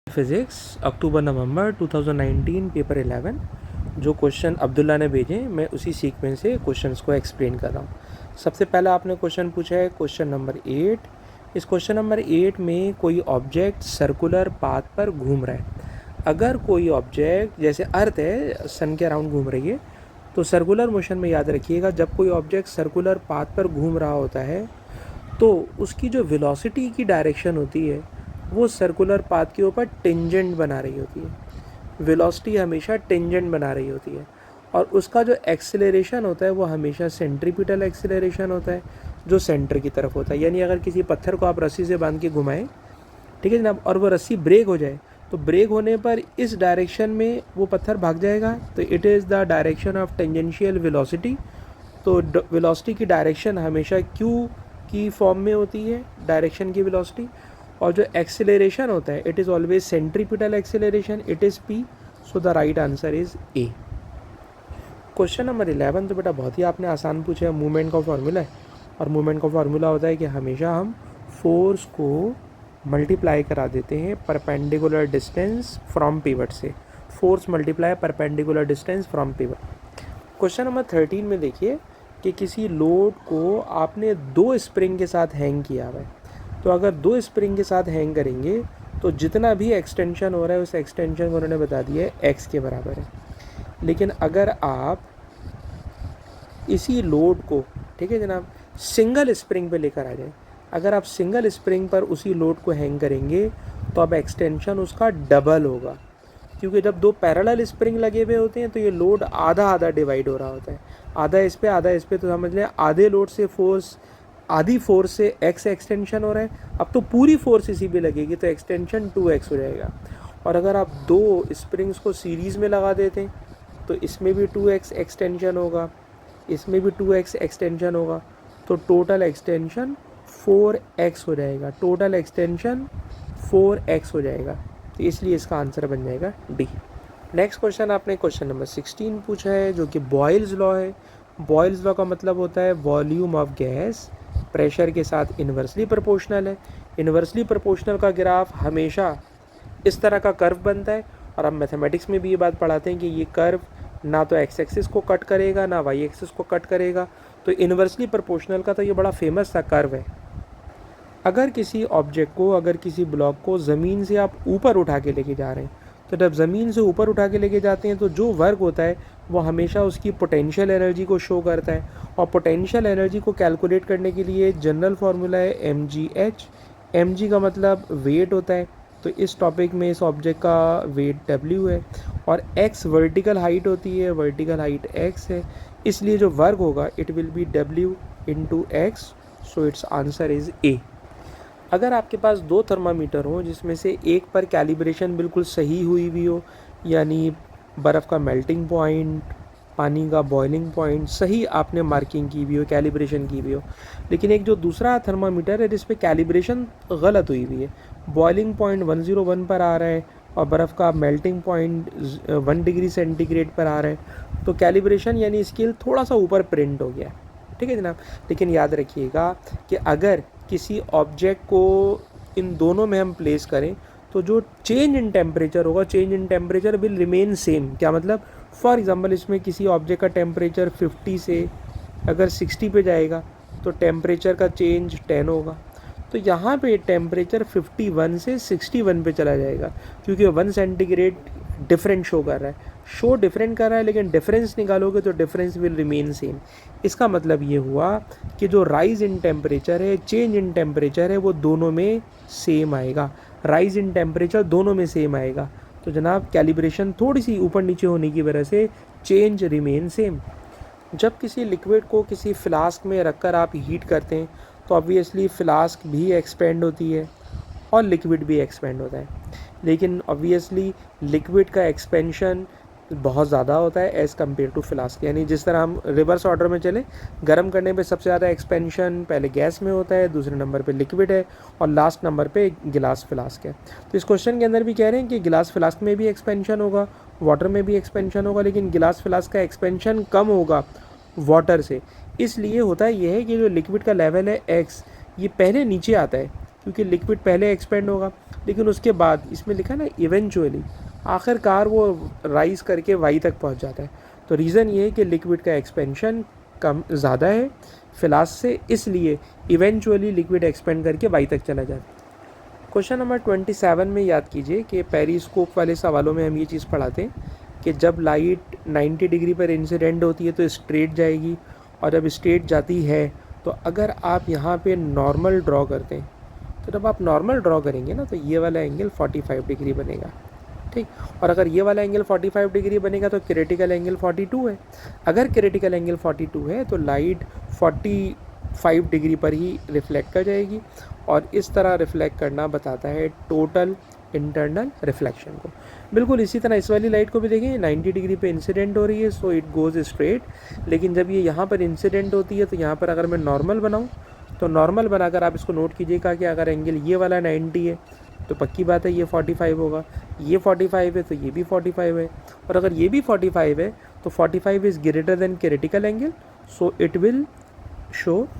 Physics अक्टूबर नवंबर 2019 paper 11 जो question Abdullah ने भेजे मैं उसी सीक्वेंस से क्वेश्चंस को एक्सप्लेन कर रहा हूँ। सबसे पहला आपने क्वेश्चन पूछा है क्वेश्चन नंबर 8। इस क्वेश्चन नंबर 8 में कोई ऑब्जेक्ट सर्कुलर पाथ पर घूम रहा है। अगर कोई ऑब्जेक्ट जैसे अर्थ है सन के अराउंड घूम रही है तो सर्कुलर मोशन में याद रखिएगा जब कोई ऑब्जेक्ट सर्कुलर पाथ पर घूम रहा होता है तो उसकी जो वेलोसिटी की डायरेक्शन होती है वो सर्कुलर पाथ के ऊपर टेंजेंट बना रही होती है। वेलोसिटी हमेशा टेंजेंट बना रही होती है और उसका जो एक्सेलरेशन होता है वो हमेशा सेंट्रीपिटल एक्सेलरेशन होता है जो सेंटर की तरफ होता है। यानी अगर किसी पत्थर को आप रस्सी से बांध के घुमाएं, ठीक है जनाब, और वो रस्सी ब्रेक हो जाए तो ब्रेक होने पर इस डायरेक्शन में वो पत्थर भाग जाएगा, तो it is the direction of tangential velocity. तो वेलोसिटी की डायरेक्शन हमेशा क्यू की फॉर्म में होती है, डायरेक्शन की वेलोसिटी, और जो एक्सेलरेशन होता है it is always centripetal acceleration, it is P. So the right answer is a. Question number 11 तो बेटा बहुत ही आपने आसान पूछा है, मूवमेंट का फार्मूला है और मूवमेंट का फार्मूला होता है कि हमेशा हम फोर्स को मल्टीप्लाई करा देते हैं परपेंडिकुलर डिस्टेंस फ्रॉम पिवट से। Force multiply perpendicular distance from pivot. Question number 13 में देखिए कि किसी लोड को आपने दो स्प्रिंग के साथ हैंग किया हुआ है। तो अगर दो स्प्रिंग के साथ हैंग करेंगे तो जितना भी एक्सटेंशन हो रहा है उस एक्सटेंशन को उन्होंने बता दिया है एक्स के बराबर है। लेकिन अगर आप इसी लोड को, ठीक है जनाब, सिंगल स्प्रिंग पे लेकर आ जाए, अगर आप सिंगल स्प्रिंग पर उसी लोड को हैंग करेंगे तो अब एक्सटेंशन उसका डबल होगा, क्योंकि जब दो पैरेलल स्प्रिंग लगे हुए होते हैं तो ये लोड आधा आधा डिवाइड हो रहा होता है, आधा इस पे आधा इस पे। तो समझ लें आधे लोड से फोर्स, आधी फोर्स से एक्स एक्सटेंशन हो रहा है, अब तो पूरी फोर्स इसी पे लगेगी तो एक्सटेंशन 2x हो जाएगा। और अगर आप दो स्प्रिंग्स को सीरीज़ में लगा देते हैं तो इसमें भी 2x एक्सटेंशन होगा, इसमें भी 2x एक्सटेंशन होगा, तो टोटल एक्सटेंशन 4x हो जाएगा, टोटल एक्सटेंशन 4x हो जाएगा। तो इसलिए इसका आंसर बन जाएगा डी। नेक्स्ट क्वेश्चन आपने क्वेश्चन नंबर 16 पूछा है जो कि बॉयल्स लॉ है। बॉयल्स लॉ का मतलब होता है वॉल्यूम ऑफ गैस प्रेशर के साथ इन्वर्सली प्रोपोर्शनल है। इन्वर्सली प्रोपोर्शनल का ग्राफ हमेशा इस तरह का कर्व बनता है और हम मैथमेटिक्स में भी ये बात पढ़ाते हैं कि ये कर्व ना तो एक्स एक्सिस को कट करेगा ना वाई एक्सिस को कट करेगा। तो इन्वर्सली प्रोपोर्शनल का तो ये बड़ा फेमस सा कर्व है। अगर किसी ऑब्जेक्ट को, अगर किसी ब्लॉक को ज़मीन से आप ऊपर उठा के लेके जा रहे हैं तो जब ज़मीन से ऊपर उठा के लेके जाते हैं तो जो वर्क होता है वो हमेशा उसकी पोटेंशियल एनर्जी को शो करता है। और पोटेंशियल एनर्जी को कैलकुलेट करने के लिए जनरल फार्मूला है mgh। mg का मतलब वेट होता है, तो इस टॉपिक में इस ऑब्जेक्ट का वेट w है और x वर्टिकल हाइट होती है, वर्टिकल हाइट x है, इसलिए जो वर्क होगा it will be w into x. So it's answer is a. अगर आपके पास दो थर्मामीटर हो जिसमें से एक पर कैलिब्रेशन बिल्कुल सही हुई भी हो, यानी बर्फ़ का मेल्टिंग पॉइंट, पानी का बॉइलिंग पॉइंट सही आपने मार्किंग की भी हो, कैलिब्रेशन की भी हो, लेकिन एक जो दूसरा थर्मामीटर है जिस पे कैलिब्रेशन गलत हुई हुई है, बॉइलिंग पॉइंट 101 पर आ रहा है और बर्फ़ का मेल्टिंग पॉइंट 1 डिग्री सेंटीग्रेड पर आ रहा है, तो कैलिब्रेशन यानी स्केल थोड़ा सा ऊपर प्रिंट हो गया, ठीक है जनाब। लेकिन याद रखिएगा कि अगर किसी ऑब्जेक्ट को इन दोनों में हम प्लेस करें तो जो चेंज इन टेम्परेचर होगा, change in temperature will remain same. क्या मतलब, फॉर एग्जांपल इसमें किसी ऑब्जेक्ट का टेम्परेचर 50 से अगर 60 पे जाएगा तो टेम्परेचर का चेंज 10 होगा। तो यहाँ पे टेम्परेचर 51 से 61 पे चला जाएगा क्योंकि 1 सेंटीग्रेड डिफरेंट शो कर रहा है, शो डिफरेंट कर रहा है, लेकिन डिफरेंस निकालोगे तो डिफरेंस विल रिमेन सेम। इसका मतलब ये हुआ कि जो राइज इन टेम्परेचर है, चेंज इन टेम्परेचर है, वो दोनों में सेम आएगा, राइज इन टेम्परेचर दोनों में सेम आएगा। तो जनाब कैलिब्रेशन थोड़ी सी ऊपर नीचे होने की वजह से चेंज रिमेन सेम। जब किसी लिक्विड को किसी फ्लास्क में रखकर आप हीट करते हैं तो ऑब्वियसली फ्लास्क भी एक्सपेंड होती है और लिक्विड भी एक्सपेंड होता है, लेकिन ऑब्वियसली लिक्विड का एक्सपेंशन बहुत ज़्यादा होता है एज़ कम्पेयर टू फ्लास्क। यानी जिस तरह हम रिवर्स ऑर्डर में चले, गर्म करने पे सबसे ज़्यादा एक्सपेंशन पहले गैस में होता है, दूसरे नंबर पे लिक्विड है और लास्ट नंबर पे गिलास फ्लास्क है। तो इस क्वेश्चन के अंदर भी कह रहे हैं कि गिलास फ्लास्क में भी एक्सपेंशन होगा, वाटर में भी एक्सपेंशन होगा, लेकिन गिलास फ्लास्क का एक्सपेंशन कम होगा वाटर से। इसलिए होता है यह है कि जो लिक्विड का लेवल है x, ये पहले नीचे आता है क्योंकि लिक्विड पहले एक्सपेंड होगा, लेकिन उसके बाद इसमें लिखा ना इवेंचुअली, आखिरकार वो राइज करके वाई तक पहुंच जाता है। तो रीज़न ये है कि लिक्विड का एक्सपेंशन कम ज़्यादा है फ्लास्क से, इसलिए इवेंचुअली लिक्विड एक्सपेंड करके वाई तक चला जाता है। क्वेश्चन नंबर 27 में याद कीजिए कि पेरिस्कोप वाले सवालों में हम ये चीज़ पढ़ाते हैं कि जब लाइट 90 डिग्री पर इंसिडेंट होती है तो स्ट्रेट जाएगी, और जब स्ट्रेट जाती है तो अगर आप यहाँ पे नॉर्मल ड्रॉ करते हैं, तो जब आप नॉर्मल ड्रॉ करेंगे ना तो ये वाला एंगल 45 डिग्री बनेगा, ठीक। और अगर ये वाला एंगल 45 डिग्री बनेगा तो क्रिटिकल एंगल 42 है। अगर क्रिटिकल एंगल 42 है तो लाइट 45 डिग्री पर ही रिफ्लेक्ट कर जाएगी, और इस तरह रिफ्लेक्ट करना बताता है टोटल इंटरनल रिफ्लेक्शन को। बिल्कुल इसी तरह इस वाली लाइट को भी देखें, 90 डिग्री पे इंसिडेंट हो रही है, सो इट गोज़ स्ट्रेट, लेकिन जब ये यहाँ पर इंसिडेंट होती है तो यहाँ पर अगर मैं नॉर्मल बनाऊँ, तो नॉर्मल बनाकर आप इसको नोट कीजिएगा कि अगर एंगल ये वाला 90 है तो पक्की बात है ये 45 होगा, ये 45 है तो ये भी 45 है, और अगर ये भी 45 है तो 45 is greater than critical angle, so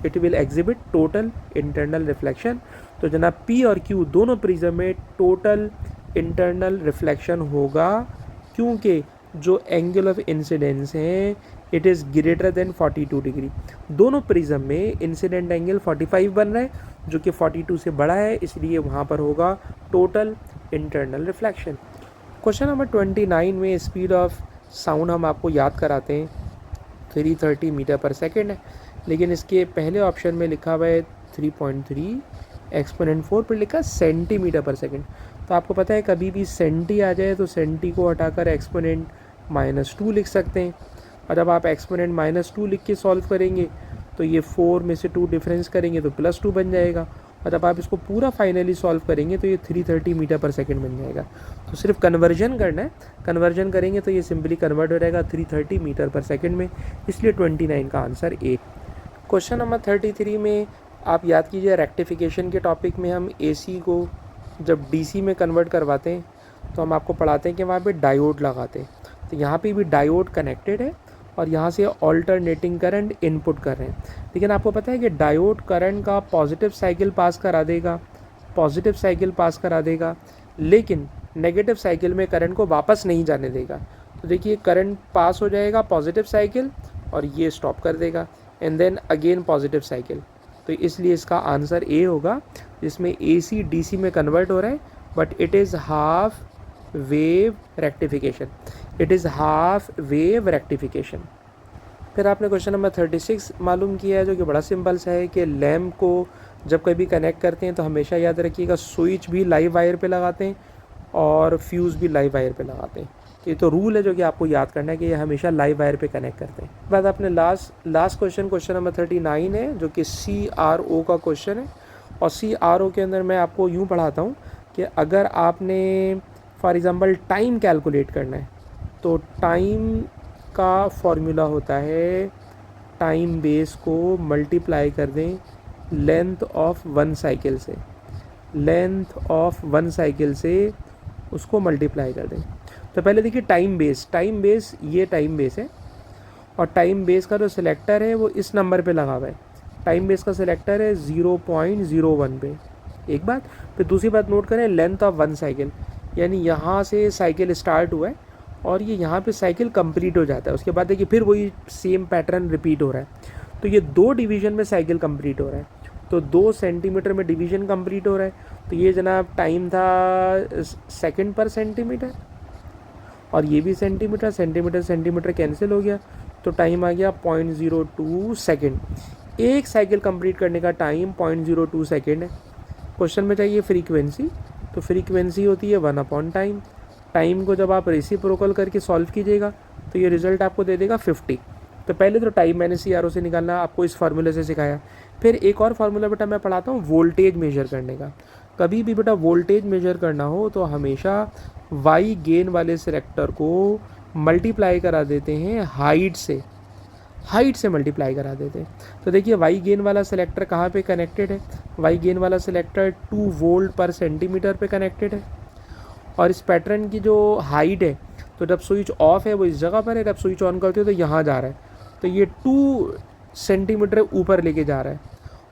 it will exhibit total internal reflection. तो जनाब P और Q दोनों प्रिज्म में टोटल इंटरनल रिफ्लेक्शन होगा, क्योंकि जो एंगल ऑफ इंसिडेंस है it is greater than 42 degree. दोनों प्रिज्म में इंसिडेंट एंगल 45 बन रहा है जो कि 42 से बड़ा है, इसलिए वहाँ पर होगा total internal reflection. Question number 29 में स्पीड ऑफ साउंड हम आपको याद कराते हैं 330 मीटर पर सेकेंड है, लेकिन इसके पहले ऑप्शन में लिखा हुआ है 3.3, एक्सपोनेंट 4 पर लिखा सेंटीमीटर पर सेकेंड। तो आपको पता है कभी भी सेंटी आ जाए तो सेंटी को हटाकर एक्सपोनेंट -2 लिख सकते हैं, और जब आप एक्सपोनेंट -2 लिख के सॉल्व करेंगे तो ये 4 में से 2 डिफरेंस करेंगे तो +2 बन जाएगा, और जब आप इसको पूरा फाइनली सॉल्व करेंगे तो ये 330 मीटर पर सेकेंड बन जाएगा। तो सिर्फ कन्वर्जन करना है, कन्वर्जन करेंगे तो ये सिंपली कन्वर्ट हो जाएगा 330 मीटर पर सेकेंड में, इसलिए 29 का आंसर ए। क्वेश्चन नंबर 33 में आप याद कीजिए रेक्टिफिकेशन के टॉपिक में हम AC को जब DC में कन्वर्ट करवाते हैं तो हम आपको पढ़ाते हैं कि वहाँ पे डायोड लगाते हैं। तो यहाँ पे भी डायोड कनेक्टेड है और यहाँ से ऑल्टरनेटिंग करंट इनपुट कर रहे हैं, लेकिन आपको पता है कि डायोड करंट का पॉजिटिव साइकिल पास करा देगा, लेकिन नेगेटिव साइकिल में करंट को वापस नहीं जाने देगा। तो देखिए करंट पास हो जाएगा पॉजिटिव साइकिल और ये स्टॉप कर देगा, and then again positive cycle. तो इसलिए इसका आंसर ए होगा, जिसमें AC DC में कन्वर्ट हो रहा है, but it is half wave rectification. फिर आपने क्वेश्चन नंबर 36 मालूम किया है जो कि बड़ा सिंपल सा है कि लैम्प को जब कभी कनेक्ट करते हैं तो हमेशा याद रखिएगा स्विच भी लाइव वायर पे लगाते हैं और फ्यूज़ भी लाइव वायर पे लगाते हैं। तो ये तो रूल है जो कि आपको याद करना है कि ये हमेशा लाइव वायर पे कनेक्ट करते हैं। बाद आपने लास्ट क्वेश्चन नंबर 39 है जो कि CRO का क्वेश्चन है, और CRO के अंदर मैं आपको यूँ पढ़ाता हूँ कि अगर आपने फॉर एग्ज़ाम्पल टाइम कैलकुलेट करना है तो टाइम का फॉर्मूला होता है टाइम बेस को मल्टीप्लाई कर दें लेंथ ऑफ वन साइकिल से उसको मल्टीप्लाई कर दें। तो पहले देखिए टाइम बेस ये टाइम बेस है, और टाइम बेस का जो सिलेक्टर है वो इस नंबर पे लगा हुआ है। टाइम बेस का सिलेक्टर है 0.01 पे, एक बात। फिर दूसरी बात नोट करें लेंथ ऑफ वन साइकिल, यानी यहाँ से साइकिल स्टार्ट हुआ है और ये यहाँ पे साइकिल कंप्लीट हो जाता है, उसके बाद देखिए फिर वही सेम पैटर्न रिपीट हो रहा है। तो ये 2 डिवीज़न में साइकिल कंप्लीट हो रहा है, तो 2 सेंटीमीटर में डिवीज़न कंप्लीट हो रहा है। तो ये जनाब टाइम था सेकंड पर सेंटीमीटर, और ये भी सेंटीमीटर कैंसिल हो गया, तो टाइम आ गया 0.02 सेकेंड। एक साइकिल कंप्लीट करने का टाइम 0.02 सेकेंड है। क्वेश्चन में चाहिए फ्रीक्वेंसी, तो फ्रीक्वेंसी होती है 1/टाइम। टाइम को जब आप रेसिप्रोकल करके सॉल्व कीजिएगा तो ये रिज़ल्ट आपको दे देगा 50। तो पहले तो टाइम मैंने CRO से निकालना आपको इस फार्मूले से सिखाया। फिर एक और फार्मूला बेटा मैं पढ़ाता हूँ वोल्टेज मेजर करने का। कभी भी बेटा वोल्टेज मेजर करना हो तो हमेशा वाई गेन वाले सेलेक्टर को मल्टीप्लाई करा देते हैं हाइट से मल्टीप्लाई करा देते हैं। तो देखिए वाई गेन वाला सेलेक्टर कहाँ पे कनेक्टेड है, वाई गेन वाला सेलेक्टर 2 वोल्ट पर सेंटीमीटर पे कनेक्टेड है, और इस पैटर्न की जो हाइट है तो जब स्विच ऑफ है वो इस जगह पर है, जब स्विच ऑन करते हो तो यहाँ जा रहा है, तो ये 2 सेंटीमीटर ऊपर लेके जा रहा है।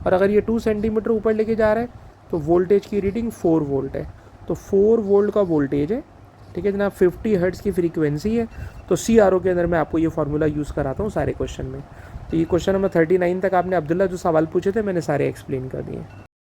और अगर ये 2 सेंटीमीटर ऊपर लेके जा रहा है तो वोल्टेज की रीडिंग 4 वोल्ट है, तो 4 वोल्ट का वोल्टेज है, ठीक है जनाब। 50 हर्ट्ज़ की फ्रीक्वेंसी है। तो CRO के अंदर मैं आपको ये फार्मूला यूज़ कराता हूँ सारे क्वेश्चन में। तो ये क्वेश्चन नंबर 39 तक आपने अब्दुल्ला जो सवाल पूछे थे मैंने सारे एक्सप्लेन कर दिए।